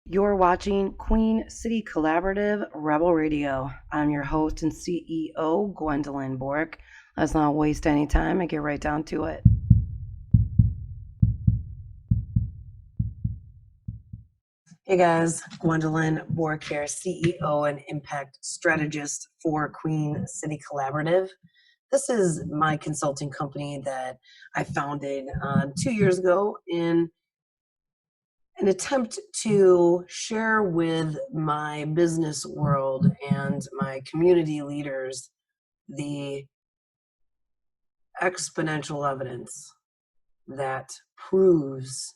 You're watching Queen City Collaborative Rebel Radio. I'm your host and CEO, Gwendolyn Bork. Let's not waste any time and get right down to it. Hey guys, Gwendolyn Bork here, CEO and Impact Strategist for Queen City Collaborative. This is my consulting company that I founded 2 years ago in an attempt to share with my business world and my community leaders the exponential evidence that proves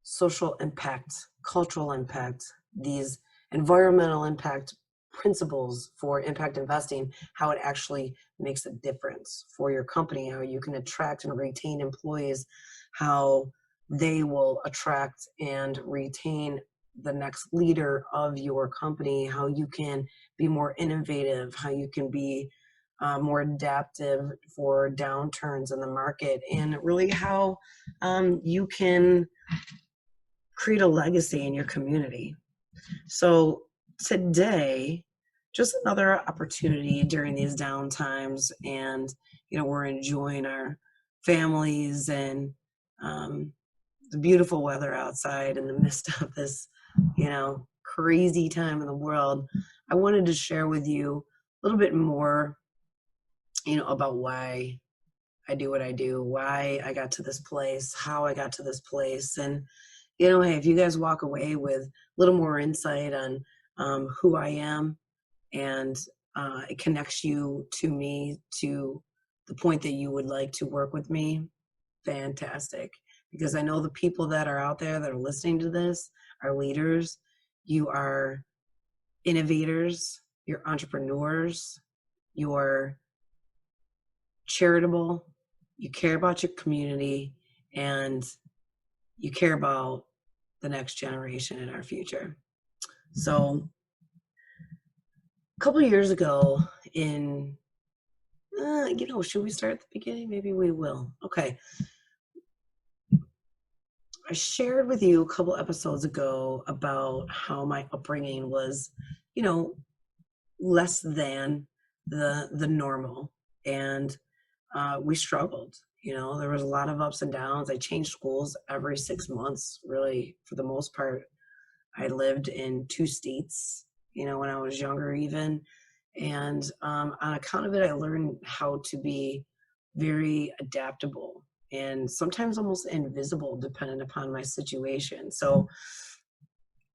social impact, cultural impact, these environmental impact principles for impact investing, how it actually makes a difference for your company, how you can attract and retain employees, how they will attract and retain the next leader of your company, how you can be more innovative, how you can be more adaptive for downturns in the market, and really how you can create a legacy in your community. So today, just another opportunity during these down times, and we're enjoying our families and the beautiful weather outside in the midst of this crazy time in the world. I wanted to share with you a little bit more about why I do what I do, why I got to this place, how I got to this place. And hey, if you guys walk away with a little more insight on who I am, and it connects you to me, to the point that you would like to work with me, fantastic. Because I know the people that are out there that are listening to this are leaders. You are innovators, you're entrepreneurs, you're charitable, you care about your community, and you care about the next generation in our future. So a couple of years ago should we start at the beginning? Maybe we will. Okay. I shared with you a couple episodes ago about how my upbringing was, less than the normal. And we struggled. There was a lot of ups and downs. I changed schools every 6 months, really, for the most part. I lived in 2 states, when I was younger even. And on account of it, I learned how to be very adaptable and sometimes almost invisible, depending upon my situation. So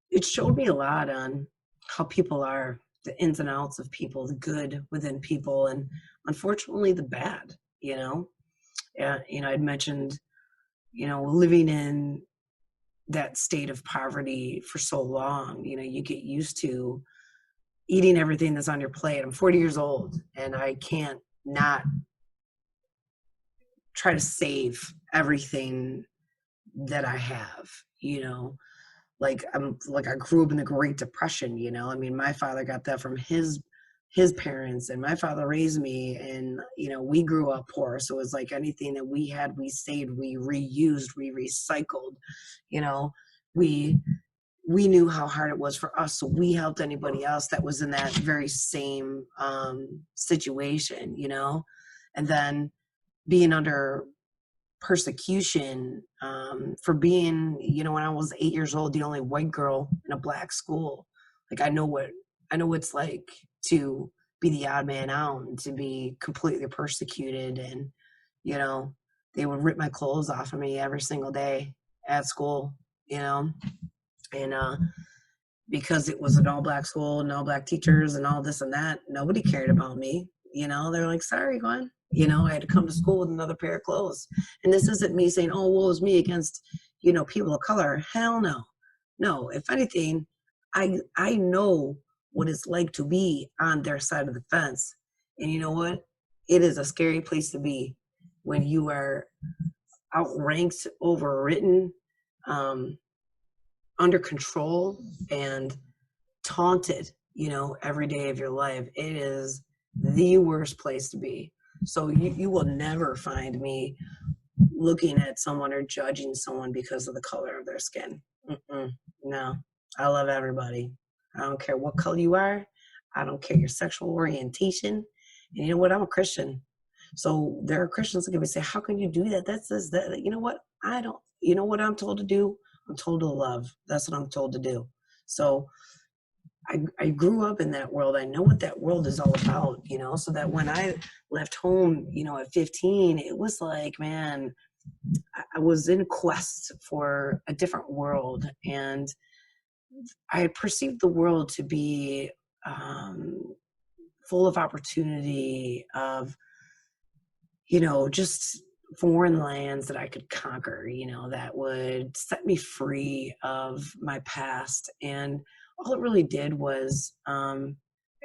it showed me a lot on how people are, the ins and outs of people, the good within people, and unfortunately the bad. I'd mentioned, living in that state of poverty for so long, you get used to eating everything that's on your plate. I'm 40 years old and I can't not try to save everything that I have, like I grew up in the Great Depression, my father got that from his parents, and my father raised me, and we grew up poor. So it was like anything that we had, we saved, we reused, we recycled. We knew how hard it was for us, so we helped anybody else that was in that very same situation. And then being under persecution for being, when I was 8 years old, the only white girl in a black school. Like I know what it's like to be the odd man out and to be completely persecuted. And they would rip my clothes off of me every single day at school, and because it was an all black school and all black teachers and all this and that, nobody cared about me. They're like, sorry, Gwen. I had to come to school with another pair of clothes. And this isn't me saying, oh, woe is me against, people of color. Hell no. No, if anything, I know what it's like to be on their side of the fence. And you know what? It is a scary place to be when you are outranked, overwritten, under control, and taunted, every day of your life. It is the worst place to be. So you will never find me looking at someone or judging someone because of the color of their skin. No. I love everybody. I don't care what color you are. I don't care your sexual orientation. And you know what? I'm a Christian. So there are Christians that can say, how can you do that? That's this, that. You know what? I don't, you know what I'm told to do? I'm told to love. That's what I'm told to do. So I grew up in that world. I know what that world is all about, so that when I left home, at 15, it was like, man, I was in quest for a different world. And I perceived the world to be full of opportunity, of, just foreign lands that I could conquer, that would set me free of my past. And all it really did was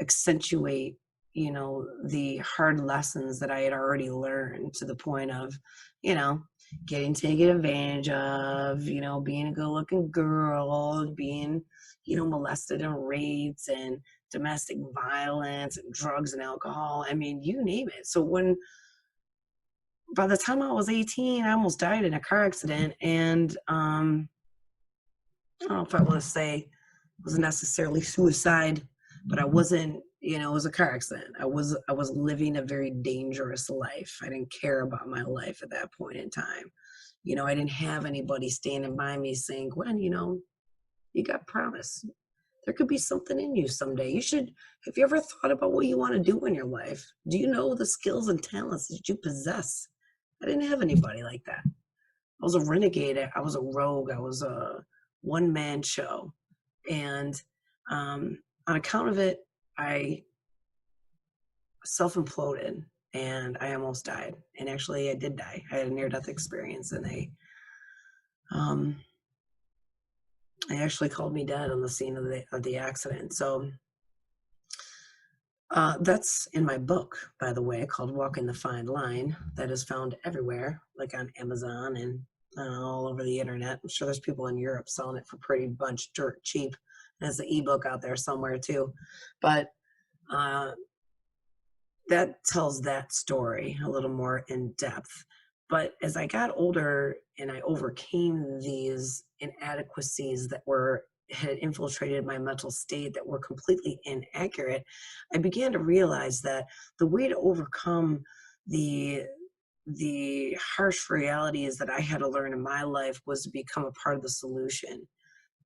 accentuate, the hard lessons that I had already learned, to the point of, getting taken advantage of, being a good looking girl, being, molested and raped, and domestic violence and drugs and alcohol. I mean, you name it. So by the time I was 18, I almost died in a car accident. And I don't know if I want to say it was necessarily suicide, but I wasn't, it was a car accident. I was living a very dangerous life. I didn't care about my life at that point in time. I didn't have anybody standing by me saying, Gwen, you got promise. There could be something in you someday. Have you ever thought about what you want to do in your life? Do you know the skills and talents that you possess? I didn't have anybody like that. I was a renegade. I was a rogue. I was a one-man show. And on account of it, I self-imploded and I almost died. And actually, I did die. I had a near-death experience, and they actually called me dead on the scene of the accident. So that's in my book, by the way, called Walking the Fine Line, that is found everywhere, like on Amazon and all over the internet. I'm sure there's people in Europe selling it for pretty bunch dirt cheap. There's an ebook out there somewhere too. But that tells that story a little more in depth. But as I got older and I overcame these inadequacies that had infiltrated my mental state, that were completely inaccurate, I began to realize that the way to overcome the harsh realities that I had to learn in my life was to become a part of the solution,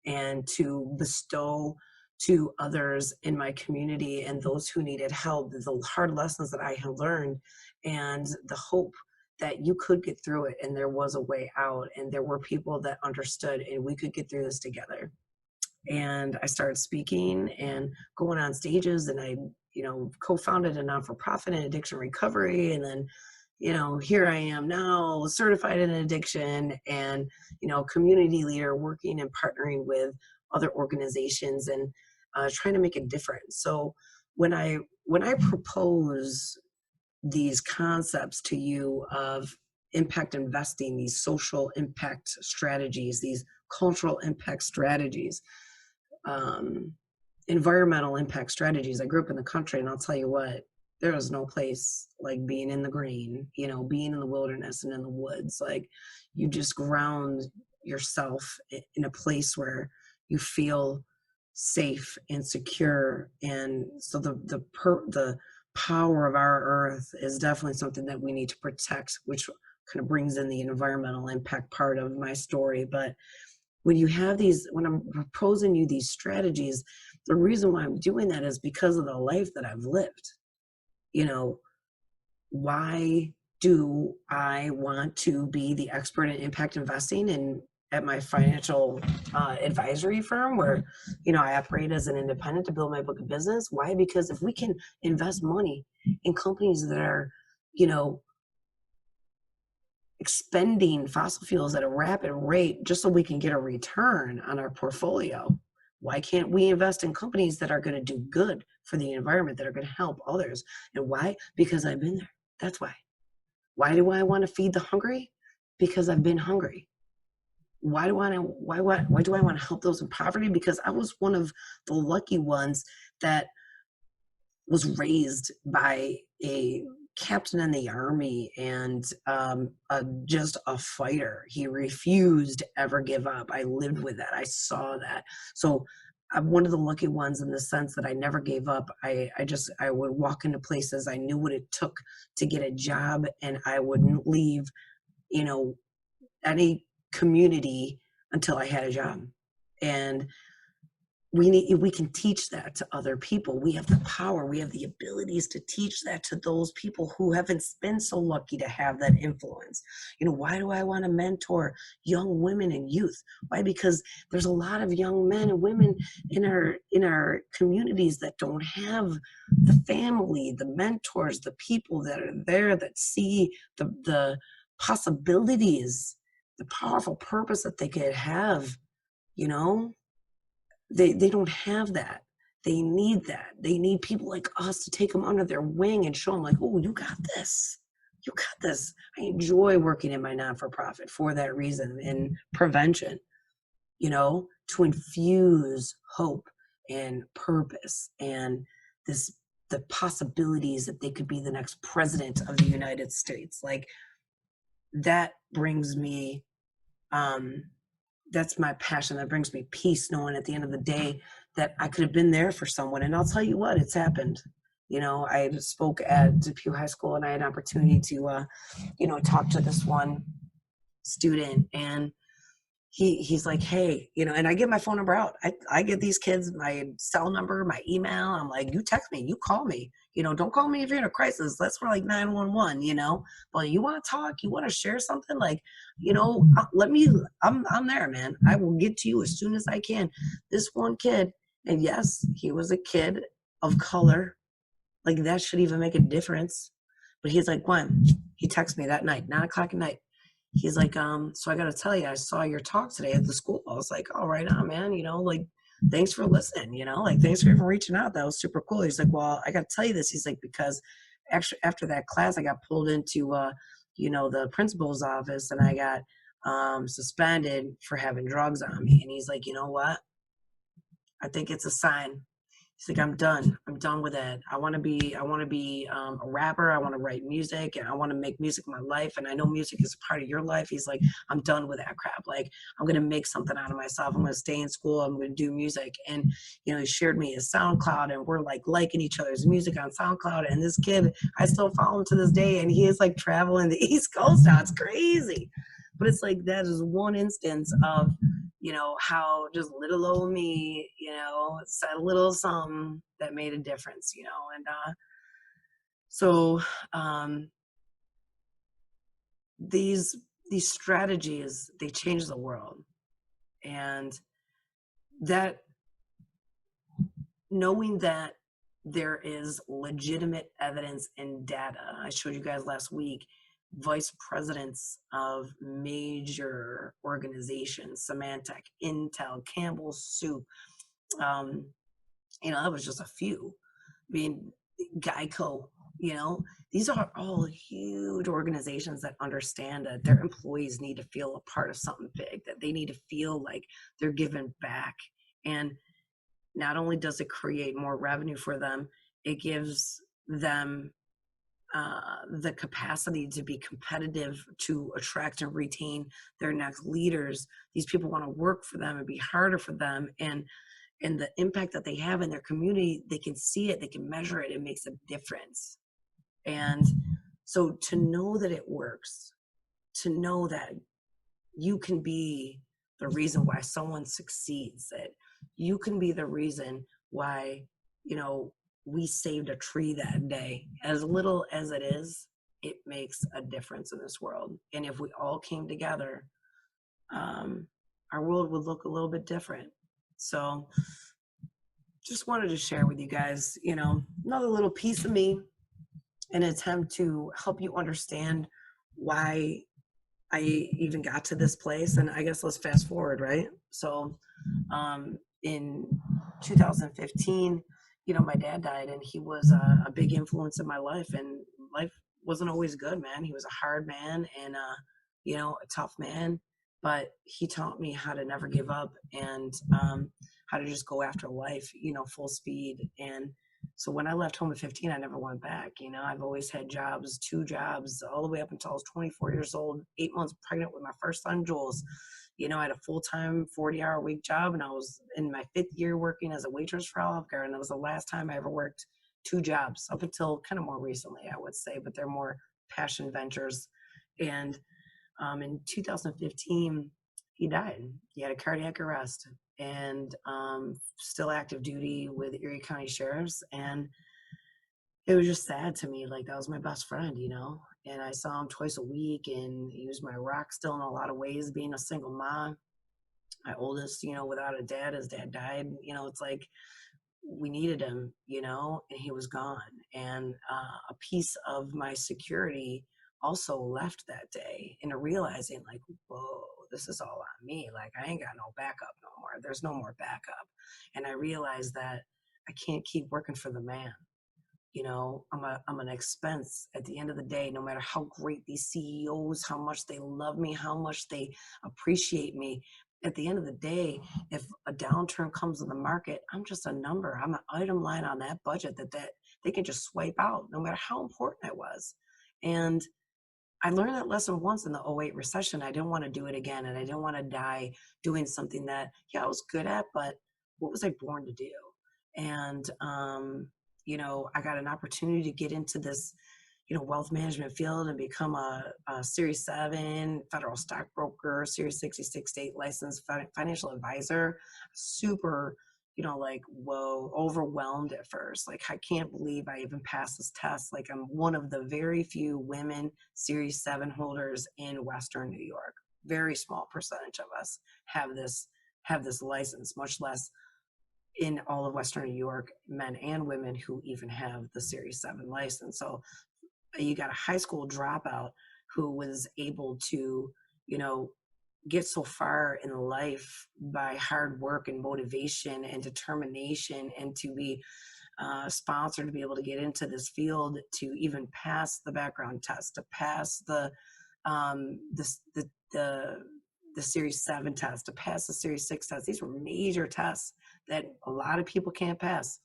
and to bestow to others in my community and those who needed help the hard lessons that I had learned, and the hope that you could get through it, and there was a way out, and there were people that understood, and we could get through this together. And I started speaking and going on stages, and I, co-founded a non-for-profit in addiction recovery. And then, here I am now, certified in addiction, and, community leader, working and partnering with other organizations, and trying to make a difference. So when I propose these concepts to you of impact investing, these social impact strategies, these cultural impact strategies, environmental impact strategies. I grew up in the country, and I'll tell you what, there is no place like being in the green, being in the wilderness and in the woods. Like, you just ground yourself in a place where you feel safe and secure. And so the power of our earth is definitely something that we need to protect, which kind of brings in the environmental impact part of my story. But when I'm proposing you these strategies, the reason why I'm doing that is because of the life that I've lived. Why do I want to be the expert in impact investing and at my financial advisory firm, where, I operate as an independent to build my book of business? Why? Because if we can invest money in companies that are, expending fossil fuels at a rapid rate just so we can get a return on our portfolio, why can't we invest in companies that are going to do good for the environment, that are going to help others? And why? Because I've been there. That's why. Why do I want to feed the hungry? Because I've been hungry. Why do I want to help those in poverty? Because I was one of the lucky ones that was raised by a captain in the army and just a fighter. He refused to ever give up. I lived with that. I saw that. So I'm one of the lucky ones in the sense that I never gave up. I would walk into places. I knew what it took to get a job, and I wouldn't leave, you know, any community until I had a job. And we can teach that to other people. We have the power, we have the abilities to teach that to those people who haven't been so lucky to have that influence. Why do I want to mentor young women and youth? Why? Because there's a lot of young men and women in our communities that don't have the family, the mentors, the people that are there that see the possibilities, the powerful purpose that they could have. They don't have that. They need that. They need people like us to take them under their wing and show them like, oh, you got this. You got this. I enjoy working in my non-for-profit for that reason, in prevention, to infuse hope and purpose and the possibilities that they could be the next president of the United States. Like, that brings me, that's my passion. That brings me peace, knowing at the end of the day that I could have been there for someone. And I'll tell you what, it's happened. I spoke at Depew High School, and I had an opportunity to, talk to this one student, and he's like, hey, and I get my phone number out. I get these kids my cell number, my email. I'm like, you text me, you call me, don't call me if you're in a crisis. That's for like 911, but you want to talk, you want to share something, like, I'm there, man. I will get to you as soon as I can. This one kid, and yes, he was a kid of color. Like, that should even make a difference. But he's like, Gwen, he texted me that night, 9:00 at night. He's like, so I got to tell you, I saw your talk today at the school. I was like, all right on, man, like, thanks for listening, like, thanks for even reaching out. That was super cool. He's like, well, I got to tell you this. He's like, because actually after that class, I got pulled into, the principal's office, and I got suspended for having drugs on me. And he's like, you know what? I think it's a sign. He's like, I'm done with it. I want to be a rapper. I want to write music, and I want to make music my life. And I know music is a part of your life. He's like, I'm done with that crap. Like, I'm going to make something out of myself. I'm going to stay in school. I'm going to do music. And, he shared me his SoundCloud, and we're like liking each other's music on SoundCloud. And this kid, I still follow him to this day. And he is like traveling the East Coast now. It's crazy. But it's like, that is one instance of, how just little old me, said a little something that made a difference, and so these strategies, they change the world. And that, knowing that there is legitimate evidence and data, I showed you guys last week, vice presidents of major organizations, Symantec, Intel, Campbell's Soup, that was just a few. I mean, Geico, these are all huge organizations that understand that their employees need to feel a part of something big, that they need to feel like they're giving back. And not only does it create more revenue for them, it gives them the capacity to be competitive, to attract and retain their next leaders. These people want to work for them and be harder for them. And the impact that they have in their community, they can see it, they can measure it, it makes a difference. And so to know that it works, to know that you can be the reason why someone succeeds, that you can be the reason why, we saved a tree that day. As little as it is, it makes a difference in this world. And if we all came together, our world would look a little bit different. So just wanted to share with you guys, another little piece of me, in an attempt to help you understand why I even got to this place. And I guess let's fast forward, right? So in 2015, my dad died, and he was a big influence in my life, and life wasn't always good, man. He was a hard man and, a tough man, but he taught me how to never give up, and how to just go after life, full speed. And So when I left home at 15, I never went back. I've always had jobs, 2 jobs, all the way up until I was 24 years old, 8 months pregnant with my first son, Jules. I had a full-time 40-hour-a-week job, and I was in my 5th year working as a waitress for Olive Garden. That was the last time I ever worked 2 jobs, up until kind of more recently, I would say, but they're more passion ventures. And in 2015, he died. He had a cardiac arrest, and still active duty with Erie County Sheriffs. And it was just sad to me. Like, that was my best friend, and I saw him twice a week, and he was my rock still in a lot of ways, being a single mom. My oldest, without a dad, his dad died. It's like we needed him, and he was gone. And a piece of my security also left that day into realizing, like, whoa, this is all on me. Like, I ain't got no backup no more. There's no more backup. And I realized that I can't keep working for the man. I'm an expense at the end of the day. No matter how great these CEOs, how much they love me, how much they appreciate me, at the end of the day, if a downturn comes in the market, I'm just a number. I'm an item line on that budget that they can just swipe out, no matter how important I was. And I learned that lesson once in the '08 recession. I didn't want to do it again, and I didn't want to die doing something that, I was good at, but what was I born to do? And I got an opportunity to get into this, wealth management field and become a Series 7 federal stockbroker, Series 66 state licensed financial advisor. Super, like, whoa, overwhelmed at first. Like, I can't believe I even passed this test. Like, I'm one of the very few women Series 7 holders in Western New York. Very small percentage of us have this license, much less in all of Western New York, men and women who even have the Series 7 license. So you got a high school dropout who was able to, get so far in life by hard work and motivation and determination, and to be sponsored to be able to get into this field, to even pass the background test, to pass the Series 7 test, to pass the Series 6 test. These were major tests that a lot of people can't pass.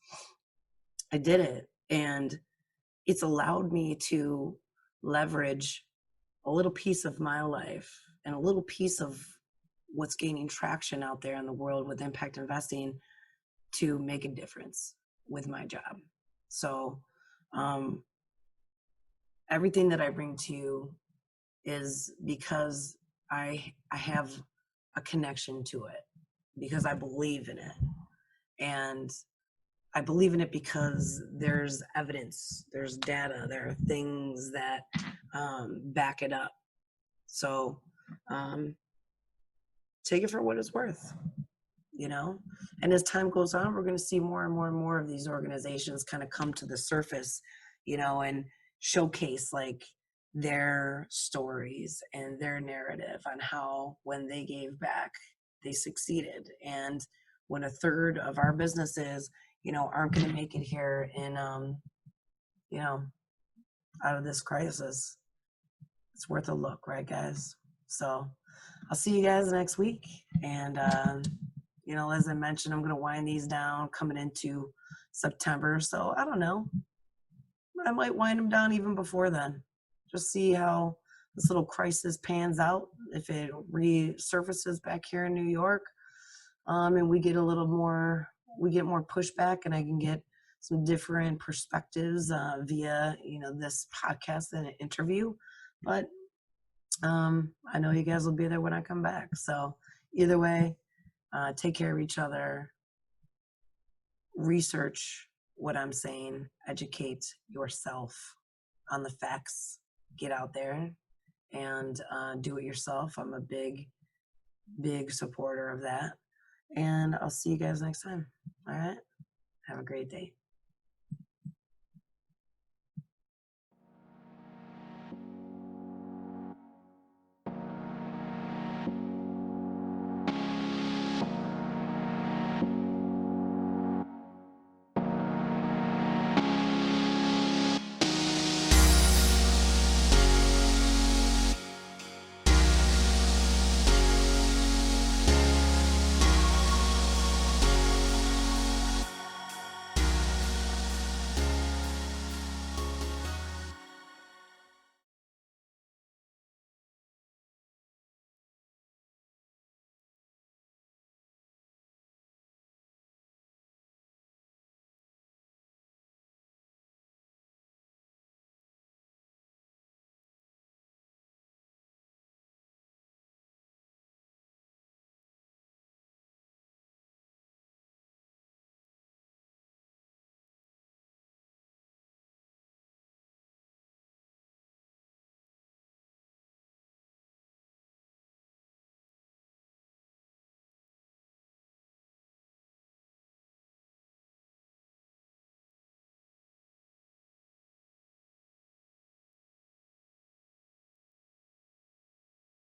I did it, and it's allowed me to leverage a little piece of my life and a little piece of what's gaining traction out there in the world with impact investing to make a difference with my job. So everything that I bring to you is because I have a connection to it, because I believe in it. And I believe in it because there's evidence, there's data, there are things that back it up. So take it for what it's worth, And as time goes on, we're going to see more and more and more of these organizations kind of come to the surface, and showcase, like, their stories and their narrative on how, when they gave back, they succeeded. And when a third of our businesses, aren't going to make it here in, out of this crisis, it's worth a look, right, guys? So I'll see you guys next week. And, as I mentioned, I'm going to wind these down coming into September. So I don't know. I might wind them down even before then. Just see how this little crisis pans out. If it resurfaces back here in New York, and we get more pushback, and I can get some different perspectives via, this podcast and an interview. But I know you guys will be there when I come back. So either way, take care of each other. Research what I'm saying. Educate yourself on the facts. Get out there and do it yourself. I'm a big, big supporter of that. And I'll see you guys next time. All right. Have a great day.